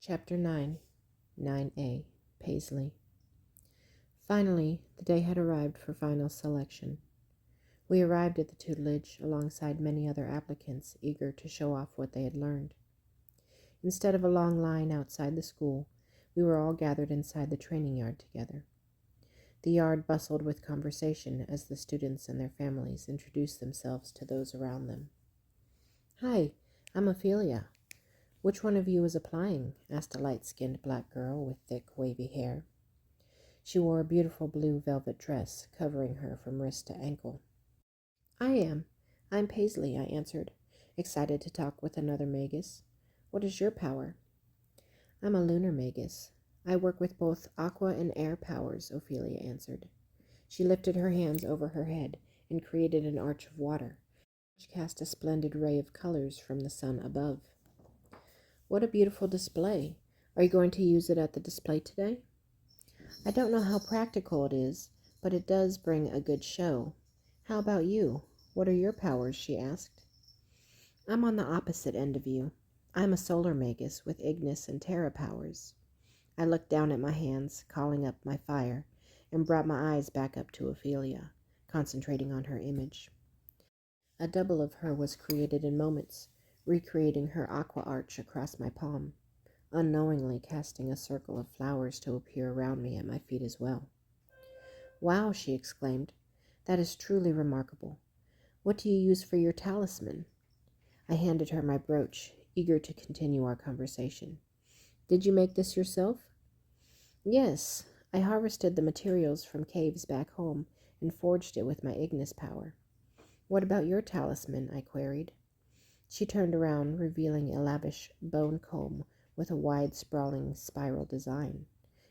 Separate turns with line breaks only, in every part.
Chapter 9, 9A, Paisley. Finally, the day had arrived for final selection. We arrived at the tutelage alongside many other applicants eager to show off what they had learned. Instead of a long line outside the school, we were all gathered inside the training yard together. The yard bustled with conversation as the students and their families introduced themselves to those around them. "Hi, I'm Ophelia. Which one of you is applying?" asked a light-skinned black girl with thick, wavy hair. She wore a beautiful blue velvet dress covering her from wrist to ankle. "I am. I'm Paisley," I answered, excited to talk with another Magus. "What is your power?" "I'm a lunar Magus. I work with both aqua and air powers," Ophelia answered. She lifted her hands over her head and created an arch of water, which cast a splendid ray of colors from the sun above. "What a beautiful display. Are you going to use it at the display today?" "I don't know how practical it is, but it does bring a good show. How about you? What are your powers?" she asked. "I'm on the opposite end of you. I'm a solar Magus with Ignis and Terra powers." I looked down at my hands, calling up my fire, and brought my eyes back up to Ophelia, concentrating on her image. A double of her was created in moments, recreating her aqua arch across my palm, unknowingly casting a circle of flowers to appear around me at my feet as well. "Wow," she exclaimed. "That is truly remarkable. What do you use for your talisman?" I handed her my brooch, eager to continue our conversation. "Did you make this yourself?" "Yes, I harvested the materials from caves back home and forged it with my Ignis power." "What about your talisman?" I queried. She turned around, revealing a lavish bone comb with a wide, sprawling spiral design,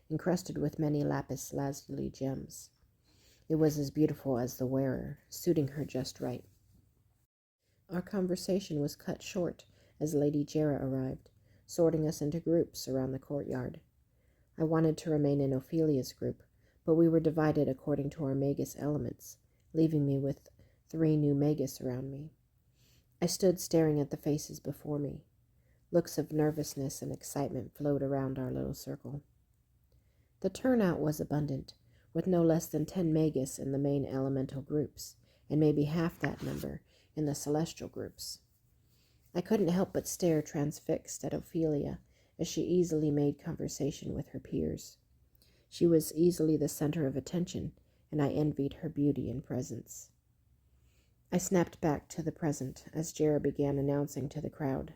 encrusted with many lapis lazuli gems. It was as beautiful as the wearer, suiting her just right. Our conversation was cut short as Lady Jera arrived, sorting us into groups around the courtyard. I wanted to remain in Ophelia's group, but we were divided according to our Magus elements, leaving me with 3 new Magus around me. I stood staring at the faces before me. Looks of nervousness and excitement flowed around our little circle. The turnout was abundant, with no less than 10 Magus in the main elemental groups, and maybe half that number in the celestial groups. I couldn't help but stare transfixed at Ophelia as she easily made conversation with her peers. She was easily the center of attention, and I envied her beauty and presence. I snapped back to the present as Jera began announcing to the crowd.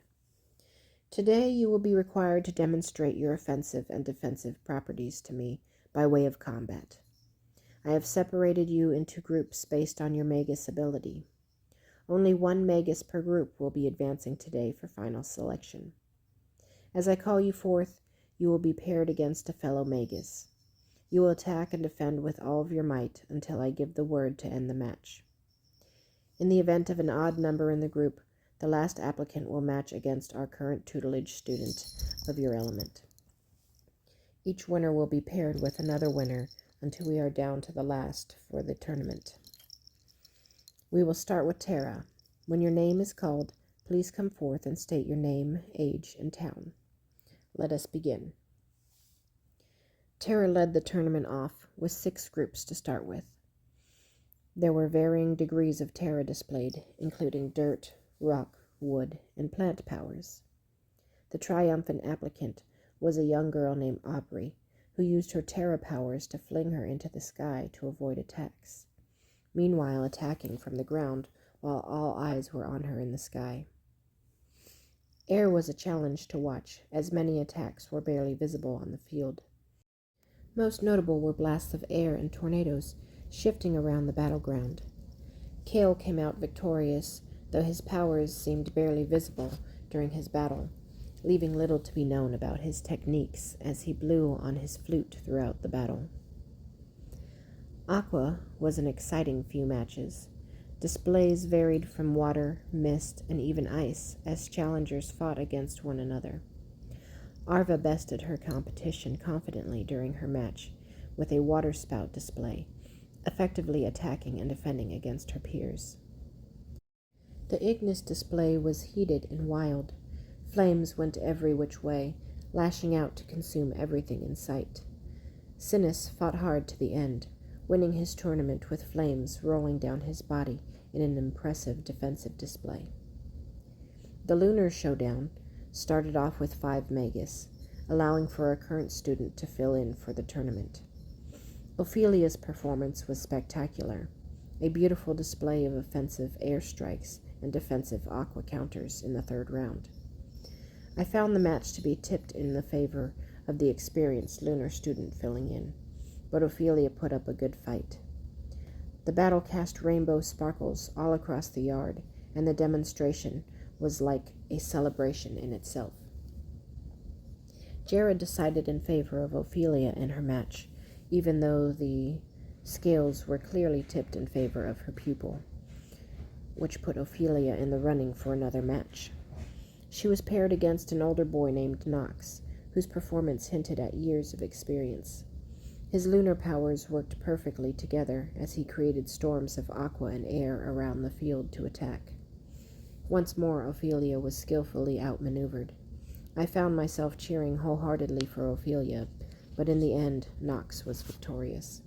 "Today you will be required to demonstrate your offensive and defensive properties to me by way of combat. I have separated you into groups based on your Magus ability. Only 1 Magus per group will be advancing today for final selection. As I call you forth, you will be paired against a fellow Magus. You will attack and defend with all of your might until I give the word to end the match. In the event of an odd number in the group, the last applicant will match against our current tutelage student of your element. Each winner will be paired with another winner until we are down to the last for the tournament. We will start with Terra. When your name is called, please come forth and state your name, age, and town. Let us begin." Terra led the tournament off with 6 groups to start with. There were varying degrees of Terra displayed, including dirt, rock, wood, and plant powers. The triumphant applicant was a young girl named Aubrey, who used her Terra powers to fling her into the sky to avoid attacks, meanwhile attacking from the ground while all eyes were on her in the sky. Air was a challenge to watch, as many attacks were barely visible on the field. Most notable were blasts of air and tornadoes shifting around the battleground. Kale came out victorious, though his powers seemed barely visible during his battle, leaving little to be known about his techniques as he blew on his flute throughout the battle. Aqua was an exciting few matches. Displays varied from water, mist, and even ice as challengers fought against one another. Arva bested her competition confidently during her match with a water spout display, effectively attacking and defending against her peers. The Ignis display was heated and wild. Flames went every which way, lashing out to consume everything in sight. Sinis fought hard to the end, winning his tournament with flames rolling down his body in an impressive defensive display. The lunar showdown started off with 5 Magus, allowing for a current student to fill in for the tournament. Ophelia's performance was spectacular, a beautiful display of offensive airstrikes and defensive aqua counters in the 3rd round. I found the match to be tipped in the favor of the experienced lunar student filling in, but Ophelia put up a good fight. The battle cast rainbow sparkles all across the yard, and the demonstration was like a celebration in itself. Jared decided in favor of Ophelia in her match, even though the scales were clearly tipped in favor of her pupil, which put Ophelia in the running for another match. She was paired against an older boy named Nox, whose performance hinted at years of experience. His lunar powers worked perfectly together as he created storms of aqua and air around the field to attack. Once more, Ophelia was skillfully outmaneuvered. I found myself cheering wholeheartedly for Ophelia, but in the end, Nox was victorious.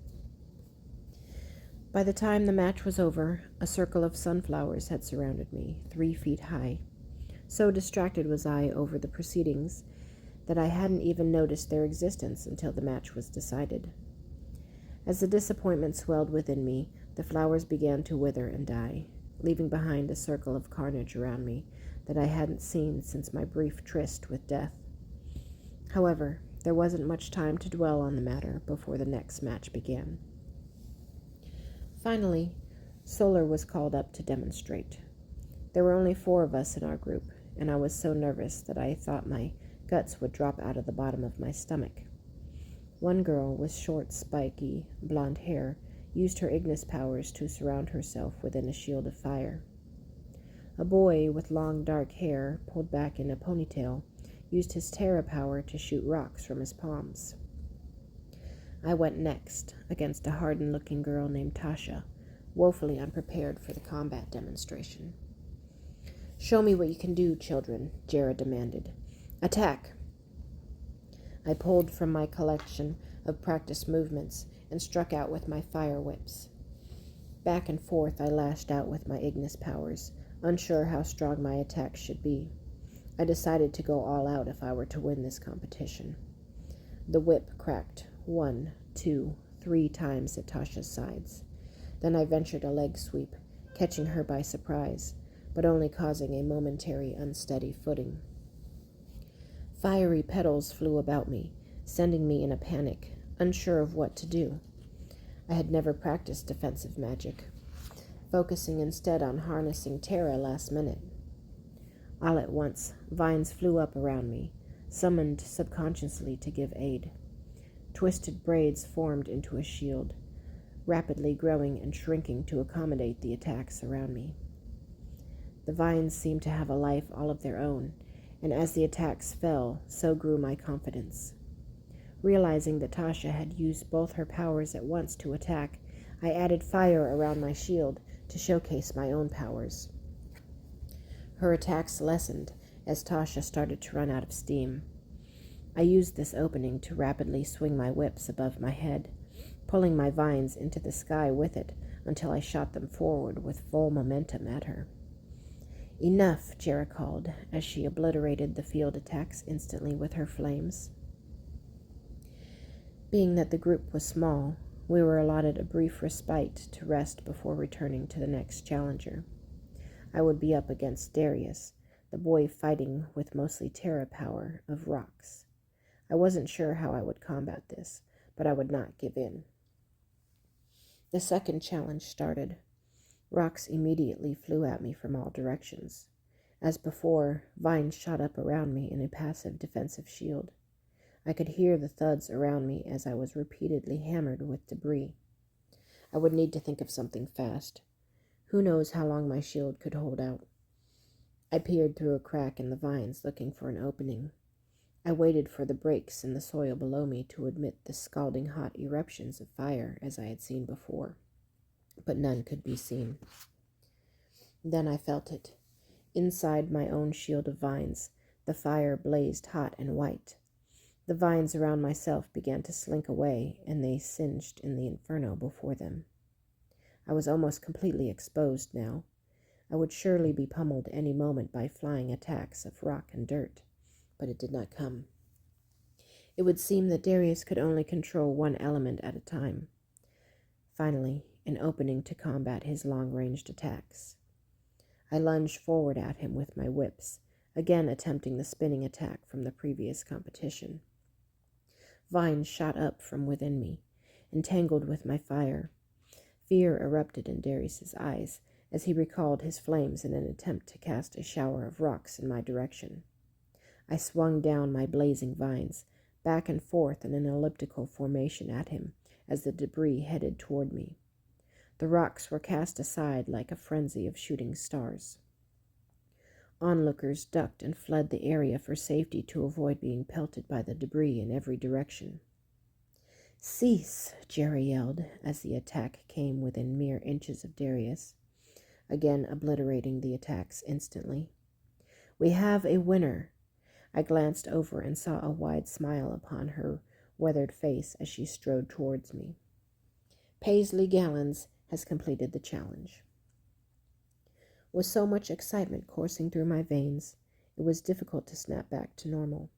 By the time the match was over, a circle of sunflowers had surrounded me, 3 feet high. So distracted was I over the proceedings that I hadn't even noticed their existence until the match was decided. As the disappointment swelled within me, the flowers began to wither and die, leaving behind a circle of carnage around me that I hadn't seen since my brief tryst with death. However, there wasn't much time to dwell on the matter before the next match began. Finally, Solar was called up to demonstrate. There were only 4 of us in our group, and I was so nervous that I thought my guts would drop out of the bottom of my stomach. One girl with short, spiky, blonde hair used her Ignis powers to surround herself within a shield of fire. A boy with long, dark hair pulled back in a ponytail used his Terra power to shoot rocks from his palms. I went next, against a hardened-looking girl named Tasha, woefully unprepared for the combat demonstration. "Show me what you can do, children," Jared demanded. "Attack!" I pulled from my collection of practice movements and struck out with my fire whips. Back and forth I lashed out with my Ignis powers, unsure how strong my attacks should be. I decided to go all out if I were to win this competition. The whip cracked 1, 2, 3 times at Tasha's sides. Then I ventured a leg sweep, catching her by surprise, but only causing a momentary unsteady footing. Fiery petals flew about me, sending me in a panic, unsure of what to do. I had never practiced defensive magic, focusing instead on harnessing Terra last minute. All at once, vines flew up around me, summoned subconsciously to give aid. Twisted braids formed into a shield, rapidly growing and shrinking to accommodate the attacks around me. The vines seemed to have a life all of their own, and as the attacks fell, so grew my confidence. Realizing that Tasha had used both her powers at once to attack, I added fire around my shield to showcase my own powers. Her attacks lessened as Tasha started to run out of steam. I used this opening to rapidly swing my whips above my head, pulling my vines into the sky with it until I shot them forward with full momentum at her. "Enough," Jera called, as she obliterated the field attacks instantly with her flames. Being that the group was small, we were allotted a brief respite to rest before returning to the next challenger. I would be up against Darius, the boy fighting with mostly Terra power of rocks. I wasn't sure how I would combat this, but I would not give in. The second challenge started. Rocks immediately flew at me from all directions. As before, vines shot up around me in a passive defensive shield. I could hear the thuds around me as I was repeatedly hammered with debris. I would need to think of something fast. Who knows how long my shield could hold out? I peered through a crack in the vines looking for an opening. I waited for the breaks in the soil below me to admit the scalding hot eruptions of fire as I had seen before, but none could be seen. Then I felt it. Inside my own shield of vines, the fire blazed hot and white. The vines around myself began to slink away, and they singed in the inferno before them. I was almost completely exposed now. I would surely be pummeled any moment by flying attacks of rock and dirt, but it did not come. It would seem that Darius could only control one element at a time. Finally, an opening to combat his long-ranged attacks. I lunged forward at him with my whips, again attempting the spinning attack from the previous competition. Vines shot up from within me, entangled with my fire. Fear erupted in Darius's eyes as he recalled his flames in an attempt to cast a shower of rocks in my direction. I swung down my blazing vines, back and forth in an elliptical formation at him as the debris headed toward me. The rocks were cast aside like a frenzy of shooting stars. Onlookers ducked and fled the area for safety to avoid being pelted by the debris in every direction. "Cease," Jera yelled as the attack came within mere inches of Darius, again obliterating the attacks instantly. "We have a winner." I glanced over and saw a wide smile upon her weathered face as she strode towards me. "Paisley Gallons has completed the challenge." With so much excitement coursing through my veins, it was difficult to snap back to normal.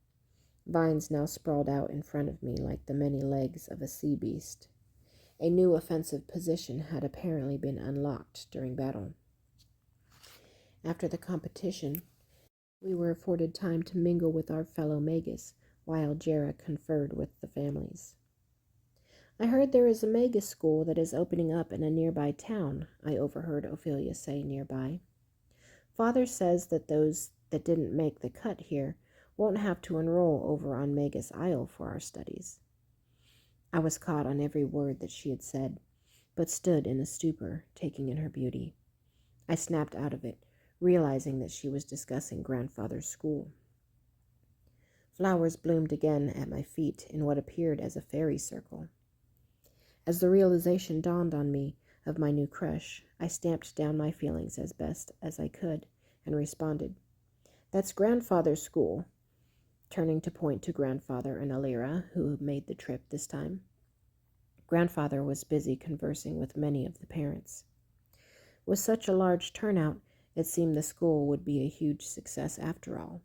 Vines now sprawled out in front of me like the many legs of a sea beast. A new offensive position had apparently been unlocked during battle. After the competition, we were afforded time to mingle with our fellow Magus while Jera conferred with the families. "I heard there is a Magus school that is opening up in a nearby town," I overheard Ophelia say nearby. "Father says that those that didn't make the cut here won't have to enroll over on Magus Isle for our studies." I was caught on every word that she had said, but stood in a stupor, taking in her beauty. I snapped out of it, realizing that she was discussing grandfather's school. Flowers bloomed again at my feet in what appeared as a fairy circle. As the realization dawned on me of my new crush, I stamped down my feelings as best as I could and responded, "That's grandfather's school," turning to point to grandfather and Alira, who made the trip this time. Grandfather was busy conversing with many of the parents. With such a large turnout, it seemed the school would be a huge success after all.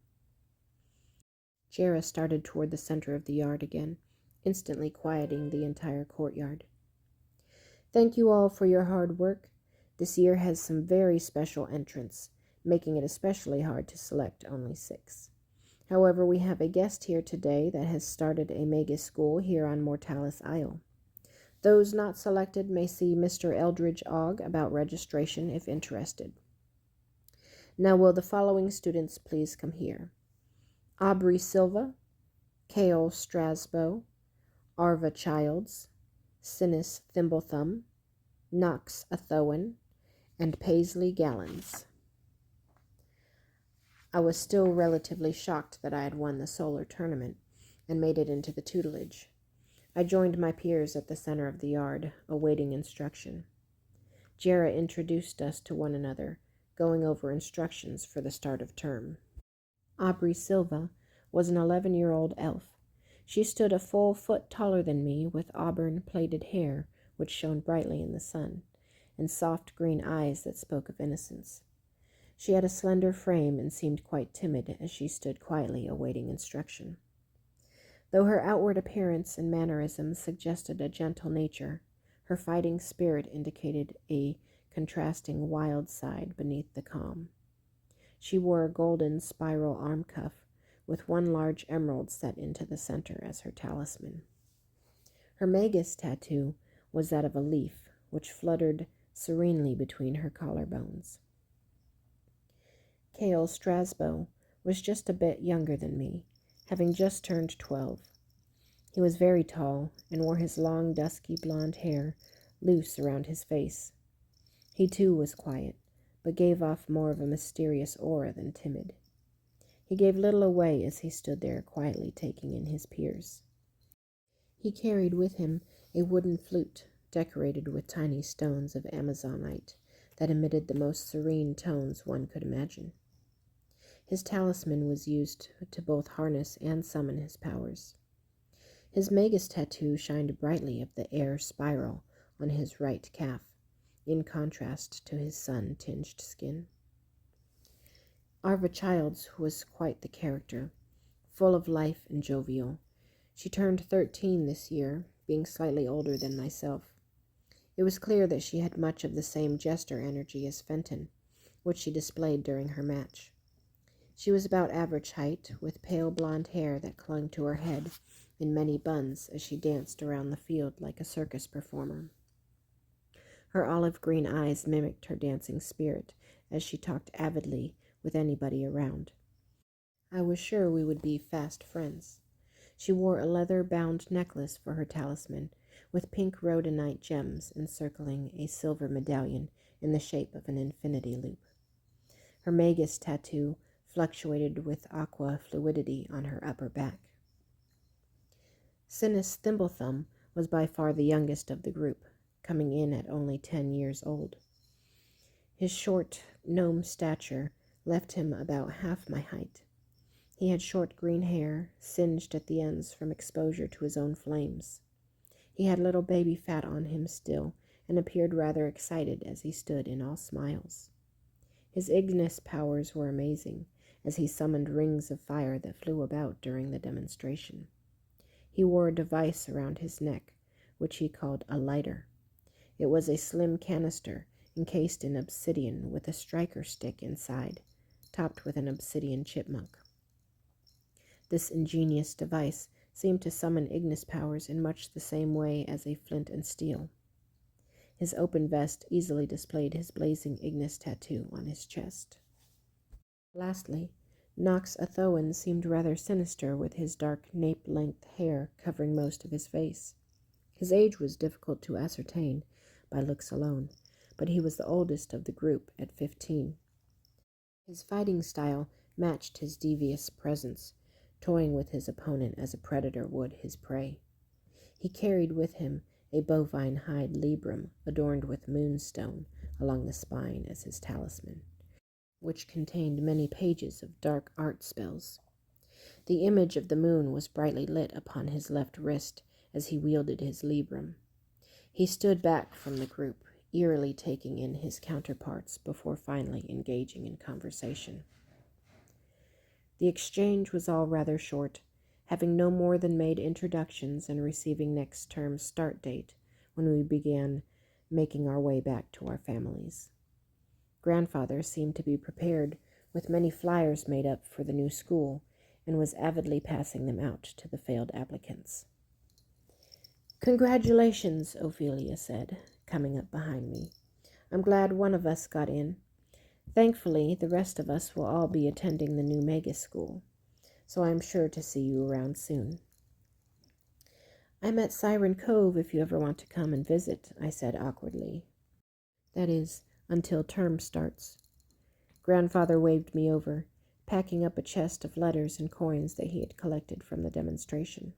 Jera started toward the center of the yard again, instantly quieting the entire courtyard. "Thank you all for your hard work. This year has some very special entrants, making it especially hard to select only 6. However, we have a guest here today that has started a Magus school here on Mortalis Isle. Those not selected may see Mr. Eldridge Ogg about registration if interested. Now will the following students please come here? Aubrey Silva, Kale Strasbo, Arva Childs, Sinis Thimblethumb, Knox Athowan, and Paisley Gallons." I was still relatively shocked that I had won the solar tournament and made it into the tutelage. I joined my peers at the center of the yard, awaiting instruction. Jera introduced us to one another, going over instructions for the start of term. Aubrey Silva was an 11-year-old elf. She stood a full foot taller than me, with auburn-plaited hair, which shone brightly in the sun, and soft green eyes that spoke of innocence. She had a slender frame and seemed quite timid as she stood quietly awaiting instruction. Though her outward appearance and mannerisms suggested a gentle nature, her fighting spirit indicated a contrasting wild side beneath the calm. She wore a golden spiral arm cuff with one large emerald set into the center as her talisman. Her Magus tattoo was that of a leaf, which fluttered serenely between her collarbones. Kale Strasbo was just a bit younger than me, having just turned 12. He was very tall and wore his long, dusky blonde hair loose around his face. He too was quiet, but gave off more of a mysterious aura than timid. He gave little away as he stood there quietly taking in his peers. He carried with him a wooden flute decorated with tiny stones of amazonite that emitted the most serene tones one could imagine. His talisman was used to both harness and summon his powers. His Magus tattoo shined brightly of the air spiral on his right calf, in contrast to his sun-tinged skin. Arva Childs was quite the character, full of life and jovial. She turned 13 this year, being slightly older than myself. It was clear that she had much of the same jester energy as Fenton, which she displayed during her match. She was about average height, with pale blonde hair that clung to her head in many buns as she danced around the field like a circus performer. Her olive green eyes mimicked her dancing spirit as she talked avidly with anybody around. I was sure we would be fast friends. She wore a leather-bound necklace for her talisman, with pink rhodonite gems encircling a silver medallion in the shape of an infinity loop. Her Magus tattoo fluctuated with aqua fluidity on her upper back. Sinis Thimblethumb was by far the youngest of the group, coming in at only 10 years old. His short gnome stature left him about half my height. He had short green hair, singed at the ends from exposure to his own flames. He had little baby fat on him still, and appeared rather excited as he stood in all smiles. His Ignis powers were amazing, as he summoned rings of fire that flew about during the demonstration. He wore a device around his neck, which he called a lighter. It was a slim canister encased in obsidian with a striker stick inside, topped with an obsidian chipmunk. This ingenious device seemed to summon Ignis powers in much the same way as a flint and steel. His open vest easily displayed his blazing Ignis tattoo on his chest. Lastly, Nox Athoan seemed rather sinister with his dark nape-length hair covering most of his face. His age was difficult to ascertain by looks alone, but he was the oldest of the group at 15. His fighting style matched his devious presence, toying with his opponent as a predator would his prey. He carried with him a bovine hide librum adorned with moonstone along the spine as his talisman, which contained many pages of dark art spells. The image of the moon was brightly lit upon his left wrist as he wielded his librum. He stood back from the group, eerily taking in his counterparts before finally engaging in conversation. The exchange was all rather short, having no more than made introductions and receiving next term's start date when we began making our way back to our families. Grandfather seemed to be prepared with many flyers made up for the new school and was avidly passing them out to the failed applicants. "Congratulations," Ophelia said, coming up behind me. "I'm glad one of us got in. Thankfully, the rest of us will all be attending the new Magus school, so I'm sure to see you around soon." "I'm at Siren Cove if you ever want to come and visit," I said awkwardly. "That is, until term starts." Grandfather waved me over, packing up a chest of letters and coins that he had collected from the demonstration.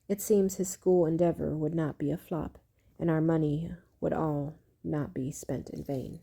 It seems his school endeavor would not be a flop, and our money would all not be spent in vain.